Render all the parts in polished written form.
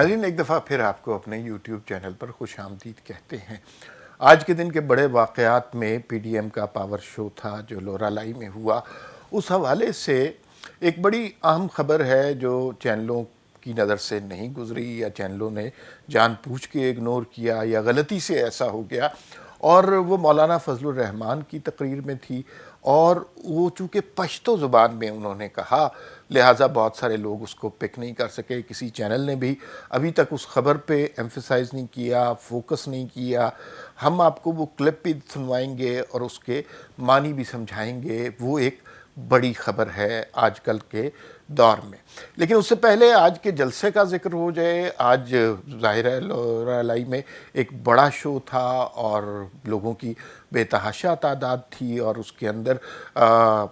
नाज़रीन, एक दफ़ा फिर आपको अपने यूट्यूब चैनल पर खुश आमदीद कहते हैं। आज के दिन के बड़े वाक़यात में पीडीएम का पावर शो था जो लोरालाई में हुआ, उस हवाले से एक बड़ी अहम ख़बर है जो चैनलों की नज़र से नहीं गुज़री या चैनलों ने जानबूझ के इग्नोर किया या गलती से ऐसा हो गया। और वो मौलाना फजलुर रहमान की तकरीर में थी और वो चूँकि पश्तो ज़ुबान में उन्होंने कहा, लिहाजा बहुत सारे लोग उसको पिक नहीं कर सके। किसी चैनल ने भी अभी तक उस ख़बर पे एम्फसाइज़ नहीं किया, फोकस नहीं किया। हम आपको वो क्लिप भी सुनवाएंगे और उसके मानी भी समझाएंगे। वो एक बड़ी ख़बर है आजकल के दौर में। लेकिन उससे पहले आज के जलसे का ज़िक्र हो जाए। आज ज़ाहिर है लोरालाई में एक बड़ा शो था और लोगों की बेतहाशा तादाद थी और उसके अंदर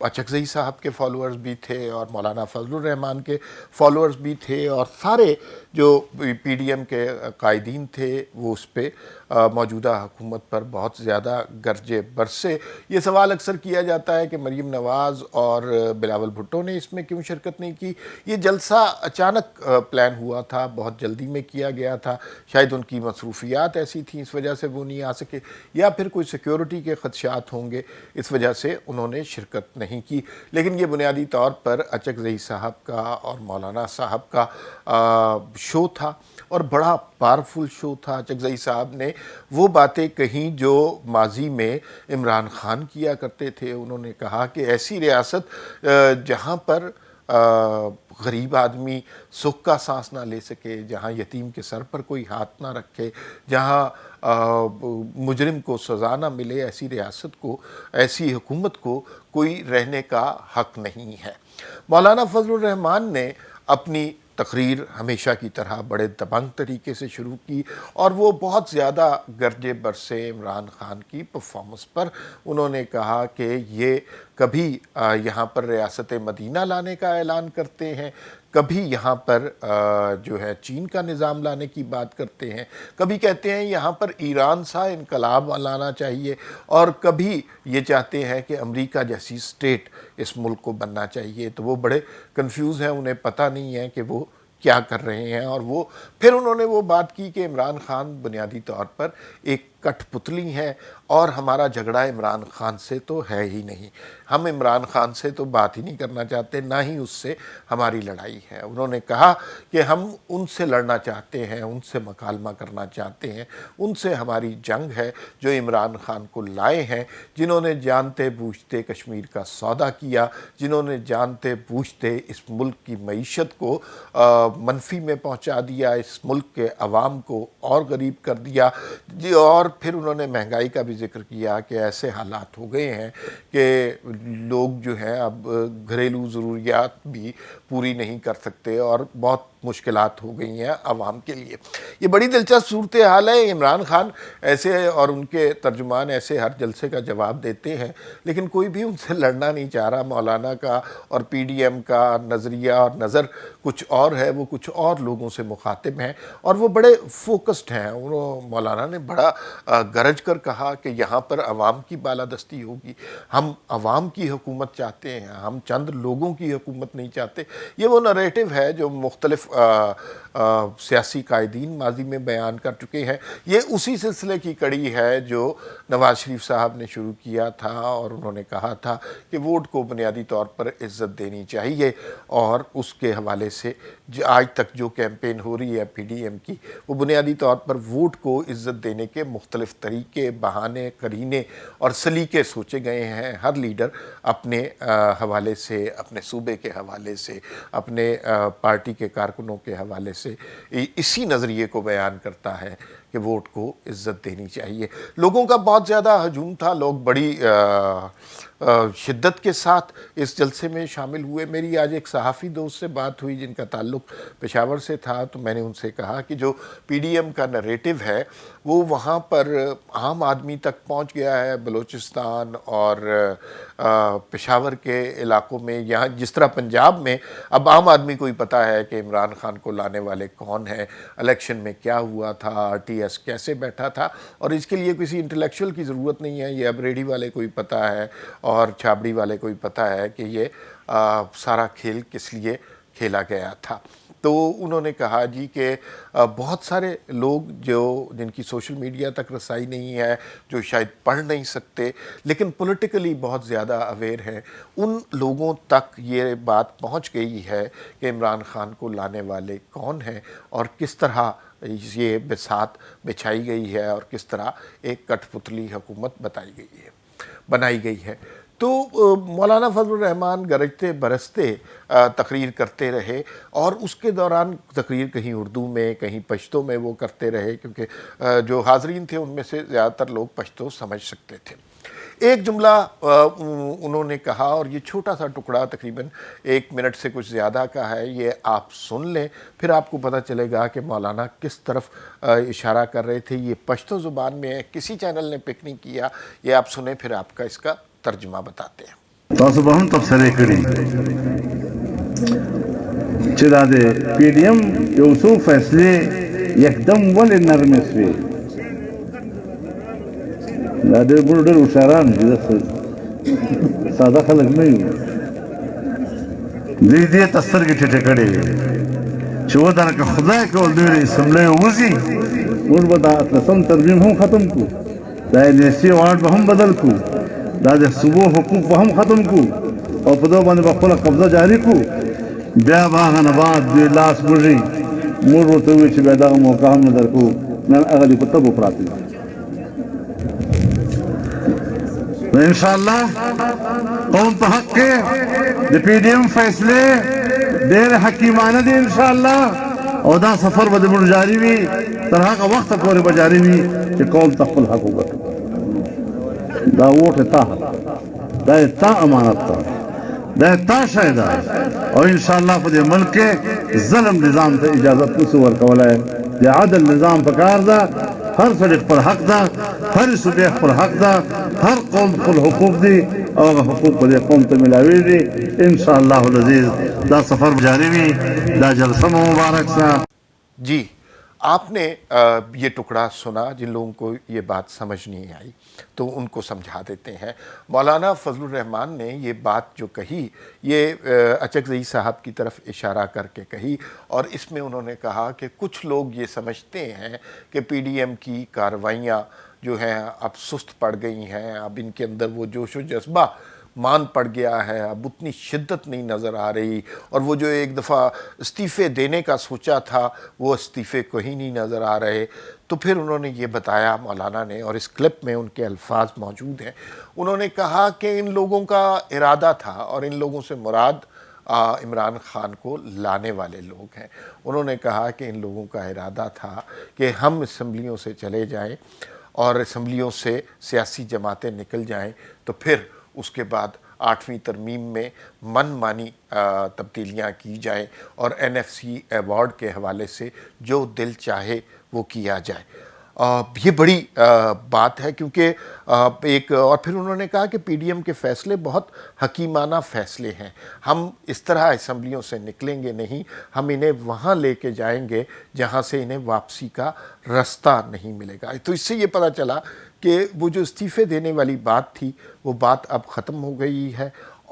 अचकज़ई साहब के फॉलोअर्स भी थे और मौलाना फजलुर रहमान के फॉलोअर्स भी थे और सारे जो पीडीएम के कायदीन थे वो उस पर मौजूदा हुकूमत पर बहुत ज़्यादा गरजे बरसे। ये सवाल अक्सर किया जाता है कि मरीम नवाज़ और बिलावल भुट्टो ने इसमें क्यों शिरकत नहीं की। ये जलसा अचानक प्लान हुआ था, बहुत जल्दी में किया गया था। शायद उनकी मसरूफियात ऐसी थी इस वजह से वो नहीं आ सके, या फिर कोई सिक्योरिटी के ख़दशात होंगे इस वजह से उन्होंने शिरकत नहीं की। लेकिन ये बुनियादी तौर पर अचकज़ई साहब का और मौलाना साहब का शो था और बड़ा पावरफुल शो था। अचकज़ई साहब ने वो बातें कहीं जो माजी में इमरान खान किया करते थे। उन्होंने कहा कि ऐसी रियासत जहाँ पर गरीब आदमी सुख का सांस ना ले सके, जहाँ यतीम के सर पर कोई हाथ ना रखे, जहाँ मुजरिम को सज़ा ना मिले, ऐसी रियासत को, ऐसी हुकूमत को कोई रहने का हक़ नहीं है। मौलाना फजलुर रहमान ने अपनी तकरीर हमेशा की तरह बड़े दबंग तरीके से शुरू की और वो बहुत ज़्यादा गरजे बरसे इमरान खान की परफॉर्मेंस पर। उन्होंने कहा कि ये कभी यहाँ पर रियासत मदीना लाने का ऐलान करते हैं, कभी यहाँ पर जो है चीन का निज़ाम लाने की बात करते हैं, कभी कहते हैं यहाँ पर ईरान सा इनकलाब लाना चाहिए और कभी ये चाहते हैं कि अमेरिका जैसी स्टेट इस मुल्क को बनना चाहिए। तो वो बड़े कंफ्यूज हैं, उन्हें पता नहीं है कि वो क्या कर रहे हैं। और वो फिर उन्होंने वो बात की कि इमरान खान बुनियादी तौर पर एक कठपुतली है और हमारा झगड़ा इमरान खान से तो है ही नहीं। हम इमरान खान से तो बात ही नहीं करना चाहते, ना ही उससे हमारी लड़ाई है। उन्होंने कहा कि हम उनसे लड़ना चाहते हैं, उनसे मकालमा करना चाहते हैं, उनसे हमारी जंग है जो इमरान खान को लाए हैं, जिन्होंने जानते बूझते कश्मीर का सौदा किया, जिन्होंने जानते बूझते इस मुल्क की मईशत को मनफी में पहुंचा दिया, इस मुल्क के अवाम को और गरीब कर दिया जी। और फिर उन्होंने महंगाई का भी जिक्र किया कि ऐसे हालात हो गए हैं कि लोग जो हैं अब घरेलू ज़रूरियात भी पूरी नहीं कर सकते और बहुत मुश्किलात हो गई हैं आवाम के लिए। ये बड़ी दिलचस्प सूरत हाल है। इमरान खान ऐसे और उनके तर्जुमान ऐसे हर जलसे का जवाब देते हैं, लेकिन कोई भी उनसे लड़ना नहीं चाह रहा। मौलाना का और पीडीएम का नज़रिया और नज़र कुछ और है, वो कुछ और लोगों से मुखातिब हैं और वो बड़े फोकस्ड हैं। मौलाना ने बड़ा गरज कर कहा कि यहाँ पर अवाम की बालादस्ती होगी, हम अवाम की हुकूमत चाहते हैं, हम चंद लोगों की हुकूमत नहीं चाहते। ये वो नरेटिव है जो मुख्तलिफ सियासी कायदीन माजी में बयान कर चुके हैं। ये उसी सिलसिले की कड़ी है जो नवाज़ शरीफ साहब ने शुरू किया था और उन्होंने कहा था कि वोट को बुनियादी तौर पर इज़्ज़त देनी चाहिए और उसके हवाले से आज तक जो कैंपेन हो रही है पीडीएम की, वो बुनियादी तौर पर वोट को इज़्ज़त देने के मुख्तलिफ तरीके, बहाने, करीने और सलीके सोचे गए हैं। हर लीडर अपने हवाले से, अपने सूबे के हवाले से, अपने पार्टी के कारकुनों के हवाले से इसी नज़रिए को बयान करता है कि वोट को इज़्ज़त देनी चाहिए। लोगों का बहुत ज़्यादा हजूम था, लोग बड़ी शिद्दत के साथ इस जलसे में शामिल हुए। मेरी आज एक सहाफ़ी दोस्त से बात हुई जिनका ताल्लुक़ पेशावर से था, तो मैंने उनसे कहा कि जो पीडीएम का नरेटिव है वो वहाँ पर आम आदमी तक पहुँच गया है। बलूचिस्तान और पेशावर के इलाक़ों में, यहाँ जिस तरह पंजाब में अब आम आदमी को ही पता है कि इमरान खान को लाने वाले कौन हैं, इलेक्शन में क्या हुआ था, आरटीएस कैसे बैठा था, और इसके लिए किसी इंटेलेक्चुअल की ज़रूरत नहीं है। ये अब रेडी वाले को ही पता है और छाबड़ी वाले को ही पता है कि ये सारा खेल किस लिए खेला गया था। تو انہوں نے کہا جی کہ بہت سارے لوگ جن کی سوشل میڈیا تک رسائی نہیں ہے، جو شاید پڑھ نہیں سکتے لیکن پولیٹیکلی بہت زیادہ اویئر ہیں، ان لوگوں تک یہ بات پہنچ گئی ہے کہ عمران خان کو لانے والے کون ہیں اور کس طرح یہ بساط بچھائی گئی ہے اور کس طرح ایک کٹھ پتلی حکومت بنائی گئی ہے۔ تو مولانا فضل الرحمان گرجتے برستے تقریر کرتے رہے، اور اس کے دوران تقریر کہیں اردو میں کہیں پشتو میں وہ کرتے رہے، کیونکہ جو حاضرین تھے ان میں سے زیادہ تر لوگ پشتو سمجھ سکتے تھے۔ ایک جملہ انہوں نے کہا، اور یہ چھوٹا سا ٹکڑا تقریباً 1 منٹ سے کچھ زیادہ کا ہے، یہ آپ سن لیں، پھر آپ کو پتہ چلے گا کہ مولانا کس طرف اشارہ کر رہے تھے۔ یہ پشتو زبان میں ہے، کسی چینل نے پک نہیں کیا، یہ آپ سنیں پھر آپ کا اس کا ترجمہ بتاتے ہیں۔ تاسو به هم تبصره کړي چې دا د پی ډی ایم یو څو فیصلې یکدم ولې نرمې شوې. دا ډېر موږ ډېر هوښیاران دي، ساده خلک نه یو. دوی دې ته سترګې ټیټې کړې وې چې ودرکه خدای کول دوی د اسمبلۍ ووځي، موږ به دا 18 ترمیم هم ختم کړو، دا این ایس سی وارډ به هم بدل کړو، دا د صوبو حقوق به هم ختم کړو او په دغه باندې به خپله قبضه جاري کړو. بیا به هغه نه بعد دوی لاس موږي، موږ ورته ووایو چې بیا دغه موقع هم نه درکوو. نن هغه دي په تبو پراته دي. نو انشاءالله قوم په حق کې د پی ډي ایم فیصلې ډېرې حکیمانه دي انشاءالله، او دا سفر به زموږ جاري وي، تر هغه وخته پورې به جاري وي چې قوم ته خپل حق وګټي. دا ووټ تا دا تا امانت تا، دا تا شی ده، او انشاءالله په دې ملک کې ظلم نظام ته اجازت نشو ورکولی. د عدل نظام پکار ده، هر سړي خپل حق ده، هر صوبې خپل حق ده، هر قوم خپل حقوق دي، او هغه حقوق به دې قوم ته میلاویږي انشاءالله العزیز. دا سفر جاري وي، دا جلسه مو مبارک سه. جی آپ نے یہ ٹکڑا سنا، جن لوگوں کو یہ بات سمجھ نہیں آئی تو ان کو سمجھا دیتے ہیں۔ مولانا فضل الرحمان نے یہ بات جو کہی، یہ اچکزئی صاحب کی طرف اشارہ کر کے کہی، اور اس میں انہوں نے کہا کہ کچھ لوگ یہ سمجھتے ہیں کہ پی ڈی ایم کی کارروائیاں جو ہیں اب سست پڑ گئی ہیں، اب ان کے اندر وہ جوش و جذبہ مان پڑ گیا ہے، اب اتنی شدت نہیں نظر آ رہی، اور وہ جو ایک دفعہ استعفے دینے کا سوچا تھا وہ استعفے کو ہی نہیں نظر آ رہے۔ تو پھر انہوں نے یہ بتایا مولانا نے، اور اس کلپ میں ان کے الفاظ موجود ہیں، انہوں نے کہا کہ ان لوگوں کا ارادہ تھا، اور ان لوگوں سے مراد عمران خان کو لانے والے لوگ ہیں، انہوں نے کہا کہ ان لوگوں کا ارادہ تھا کہ ہم اسمبلیوں سے چلے جائیں اور اسمبلیوں سے سیاسی جماعتیں نکل جائیں، تو پھر اس کے بعد 8ویں ترمیم میں من مانی تبدیلیاں کی جائیں اور این ایف سی ایوارڈ کے حوالے سے جو دل چاہے وہ کیا جائے۔ یہ بڑی بات ہے، کیونکہ اور پھر انہوں نے کہا کہ پی ڈی ایم کے فیصلے بہت حکیمانہ فیصلے ہیں، ہم اس طرح اسمبلیوں سے نکلیں گے نہیں، ہم انہیں وہاں لے کے جائیں گے جہاں سے انہیں واپسی کا رستہ نہیں ملے گا۔ تو اس سے یہ پتہ چلا کہ وہ جو استعفے دینے والی بات تھی وہ بات اب ختم ہو گئی ہے،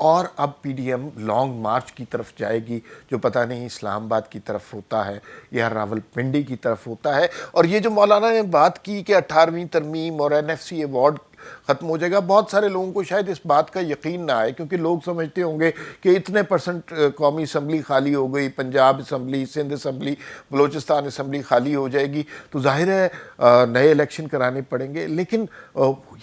اور اب P D M long march کی طرف جائے گی، جو پتہ نہیں اسلام آباد کی طرف ہوتا ہے یا راول پنڈی کی طرف ہوتا ہے۔ اور یہ جو مولانا نے بات کی کہ 18ویں ترمیم اور این ایف سی ایوارڈ ختم ہو جائے گا، بہت سارے لوگوں کو شاید اس بات کا یقین نہ آئے، کیونکہ لوگ سمجھتے ہوں گے کہ اتنے پرسنٹ قومی اسمبلی خالی ہو گئی، Punjab assembly, Sindh assembly, Balochistan assembly خالی ہو جائے گی، تو ظاہر ہے نئے الیکشن کرانے پڑیں گے۔ لیکن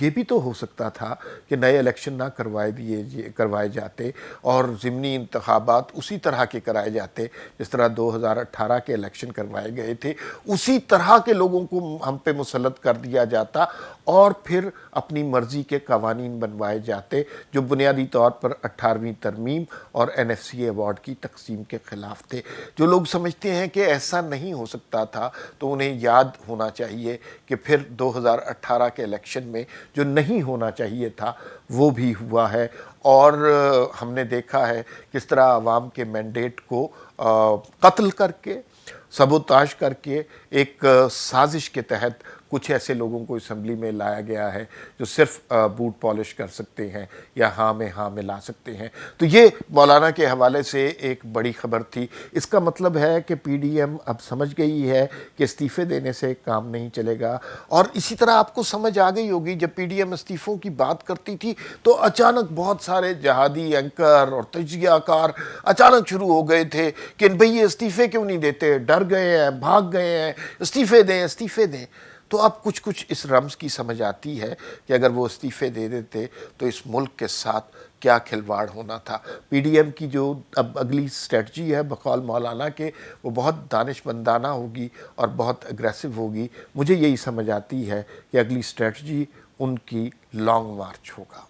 یہ بھی تو ہو سکتا تھا کہ نئے الیکشن نہ کروائے جاتے اور ضمنی انتخابات اسی طرح کے کرائے جاتے جس طرح 2018 کے الیکشن کروائے گئے تھے، اسی طرح کے لوگوں کو ہم پہ مسلط کر دیا جاتا، اور پھر اپنی مرضی کے قوانین بنوائے جاتے جو بنیادی طور پر 18ویں ترمیم اور این ایف سی ایوارڈ کی تقسیم کے خلاف تھے۔ جو لوگ سمجھتے ہیں کہ ایسا نہیں ہو سکتا تھا تو انہیں یاد ہونا چاہیے کہ پھر 2018 کے الیکشن میں جو نہیں ہونا چاہیے تھا وہ بھی ہوا ہے، اور ہم نے دیکھا ہے کس طرح عوام کے مینڈیٹ کو قتل کر کے، سبوتاش کر کے، ایک سازش کے تحت कुछ ऐसे लोगों को असम्बली में लाया गया है जो सिर्फ बूट पॉलिश कर सकते हैं या हाँ में हाँ मिला सकते हैं। तो ये मौलाना के हवाले से एक बड़ी खबर थी। इसका मतलब है कि पीडीएम अब समझ गई है कि इस्तीफ़े देने से काम नहीं चलेगा। और इसी तरह आपको समझ आ गई होगी, जब पीडीएम इस्तीफ़ों की बात करती थी तो अचानक बहुत सारे जहादी एंकर और तजियाकार अचानक शुरू हो गए थे कि भाई ये इस्तीफ़े क्यों नहीं देते, डर गए हैं, भाग गए हैं, इस्तीफ़े दें इस्तीफ़े दें। तो अब कुछ कुछ इस रम्ज़ की समझ आती है कि अगर वो इस्तीफ़े दे देते तो इस मुल्क के साथ क्या खिलवाड़ होना था। पीडीएम की जो अब अगली स्ट्रेटजी है बकौल मौलाना के, वो बहुत दानिशमंदाना होगी और बहुत अग्रेसिव होगी। मुझे यही समझ आती है कि अगली स्ट्रेटजी उनकी लॉन्ग मार्च होगा।